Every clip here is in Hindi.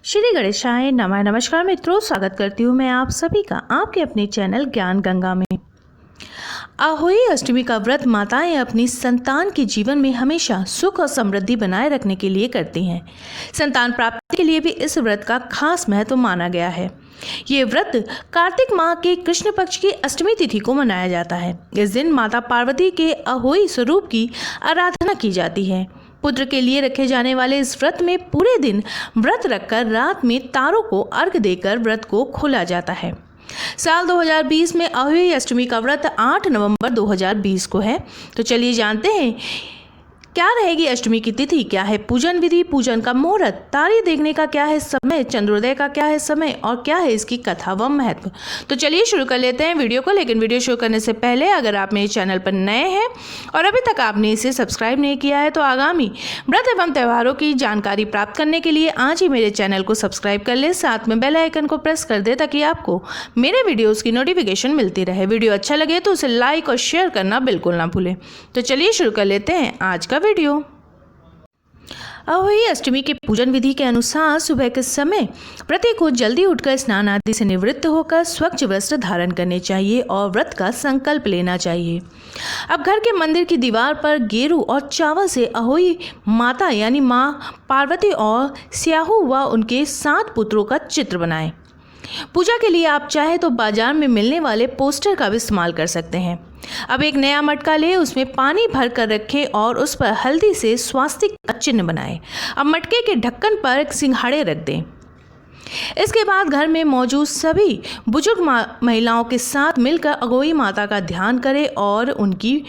श्री गणेशाय नमः। नमस्कार मित्रों, स्वागत करती हूँ मैं आप सभी का आपके अपने चैनल ज्ञान गंगा में। अहोई अष्टमी का व्रत माताएं अपनी संतान के जीवन में हमेशा सुख और समृद्धि बनाए रखने के लिए करती हैं। संतान प्राप्ति के लिए भी इस व्रत का खास महत्व माना गया है। ये व्रत कार्तिक माह के कृष्ण पक्ष की अष्टमी तिथि को मनाया जाता है। इस दिन माता पार्वती के अहोई स्वरूप की आराधना की जाती है। पुत्र के लिए रखे जाने वाले इस व्रत में पूरे दिन व्रत रखकर रात में तारों को अर्घ देकर व्रत को खोला जाता है। साल 2020 में अहोई अष्टमी का व्रत 8 नवंबर 2020 को है। तो चलिए जानते हैं क्या रहेगी अष्टमी की तिथि, क्या है पूजन विधि, पूजन का मुहूर्त, तारे देखने का क्या है समय, चंद्रोदय का क्या है समय और क्या है इसकी कथा व महत्व। तो चलिए शुरू कर लेते हैं वीडियो को। लेकिन वीडियो शुरू करने से पहले अगर आप मेरे चैनल पर नए हैं और अभी तक आपने इसे सब्सक्राइब नहीं किया है तो आगामी व्रत एवं त्योहारों की जानकारी प्राप्त करने के लिए आज ही मेरे चैनल को सब्सक्राइब कर ले, साथ में बेल आइकन को प्रेस कर दे ताकि आपको मेरे वीडियोज़ की नोटिफिकेशन मिलती रहे। वीडियो अच्छा लगे तो उसे लाइक और शेयर करना बिल्कुल ना भूलें। तो चलिए शुरू कर लेते हैं आज का वीडियो। अहोई अष्टमी के पूजन विधि के अनुसार सुबह के समय प्रत्येक को जल्दी उठकर स्नान आदि से निवृत्त होकर स्वच्छ वस्त्र धारण करने चाहिए और व्रत का संकल्प लेना चाहिए। अब घर के मंदिर की दीवार पर गेरू और चावल से अहोई माता यानी माँ पार्वती और स्याहू व उनके 7 पुत्रों का चित्र बनाएं। पूजा के लिए आप चाहे तो बाजार में मिलने वाले पोस्टर का भी इस्तेमाल कर सकते हैं। अब एक नया मटका ले, उसमें पानी भर कर रखें और उस पर हल्दी से स्वास्तिक का चिन्ह बनाएं। अब मटके के ढक्कन पर सिंघाड़े रख दें। इसके बाद घर में मौजूद सभी बुजुर्ग महिलाओं के साथ मिलकर अहोई माता का ध्यान करें और उनकी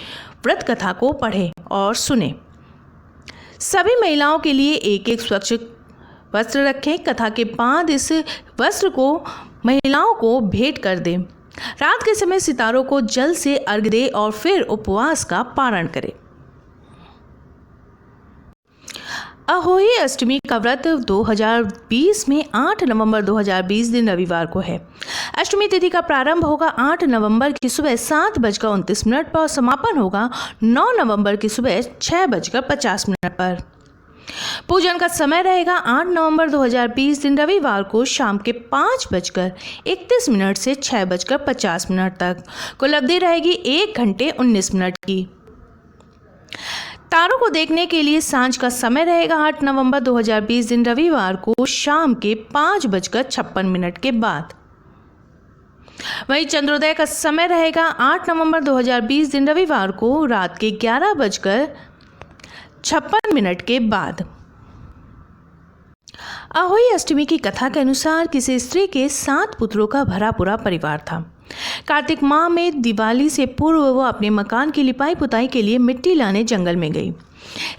व्रत कथा को पढ़ें और सुनें। सभी महिलाओं के लिए एक एक स्वच्छ वस्त्र रखें। कथा के बाद इस वस्त्र को महिलाओं को भेंट कर दें। रात के समय सितारों को जल से अर्घ दें और फिर उपवास का पारण करें। अहोई अष्टमी का व्रत 2020 में 8 नवंबर 2020 दिन रविवार को है। अष्टमी तिथि का प्रारंभ होगा 8 नवंबर की सुबह 7:29 पर और समापन होगा 9 नवंबर की सुबह 6:50 पर। पूजन का समय रहेगा 8 नवंबर 2020 दिन रविवार को शाम के 5:31 से 6:50 तक। कुल अवधि रहेगी 1 घंटे 19 मिनट की। तारों को देखने के लिए सांझ का समय रहेगा 8 नवंबर 2020 दिन रविवार को शाम के 5:56 के बाद। वहीं चंद्रोदय का समय रहेगा 8 नवंबर 2020 दिन रविवार को रात के 11:56 के बाद। अहोई अष्टमी की कथा के अनुसार किसी स्त्री के 7 पुत्रों का भरा पूरा परिवार था। कार्तिक माह में दिवाली से पूर्व वो अपने मकान की लिपाई पुताई के लिए मिट्टी लाने जंगल में गई।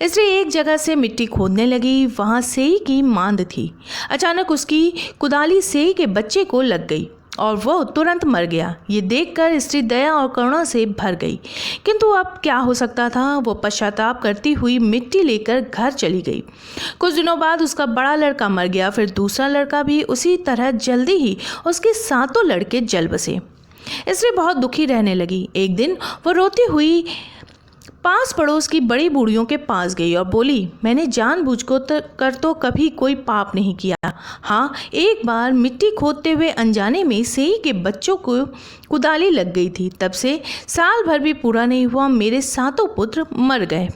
स्त्री एक जगह से मिट्टी खोदने लगी। वहां सेई की मांद थी। अचानक उसकी कुदाली सेई के बच्चे को लग गई और वो तुरंत मर गया। ये देखकर स्त्री दया और करुणा से भर गई, किंतु अब क्या हो सकता था। वो पश्चाताप करती हुई मिट्टी लेकर घर चली गई। कुछ दिनों बाद उसका बड़ा लड़का मर गया, फिर दूसरा लड़का भी। उसी तरह जल्दी ही उसके 7 लड़के जल बसे। स्त्री बहुत दुखी रहने लगी। एक दिन वो रोती हुई पास पड़ोस की बड़ी बूढ़ियों के पास गई और बोली, मैंने जानबूझकर तो कभी कोई पाप नहीं किया। हाँ, एक बार मिट्टी खोदते हुए अनजाने में सेई के बच्चों को कुदाली लग गई थी। तब से साल भर भी पूरा नहीं हुआ, मेरे 7 पुत्र मर गए।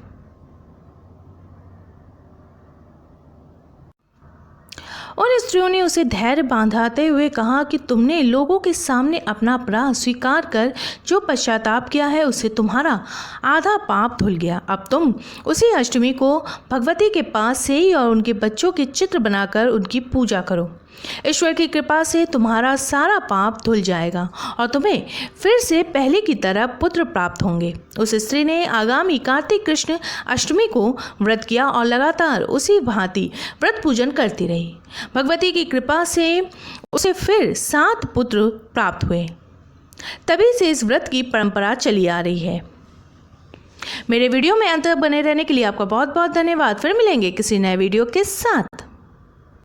उन स्त्रियों ने उसे धैर्य बांधाते हुए कहा कि तुमने लोगों के सामने अपना अपराध स्वीकार कर जो पश्चाताप किया है उससे तुम्हारा आधा पाप धुल गया। अब तुम उसी अष्टमी को भगवती के पास सेई और उनके बच्चों के चित्र बनाकर उनकी पूजा करो। ईश्वर की कृपा से तुम्हारा सारा पाप धुल जाएगा और तुम्हें फिर से पहले की तरह पुत्र प्राप्त होंगे। उस स्त्री ने आगामी कार्तिक कृष्ण अष्टमी को व्रत किया और लगातार उसी भांति व्रत पूजन करती रही। भगवती की कृपा से उसे फिर 7 पुत्र प्राप्त हुए। तभी से इस व्रत की परंपरा चली आ रही है। मेरे वीडियो में अंत तक बने रहने के लिए आपका बहुत बहुत धन्यवाद। फिर मिलेंगे किसी नए वीडियो के साथ।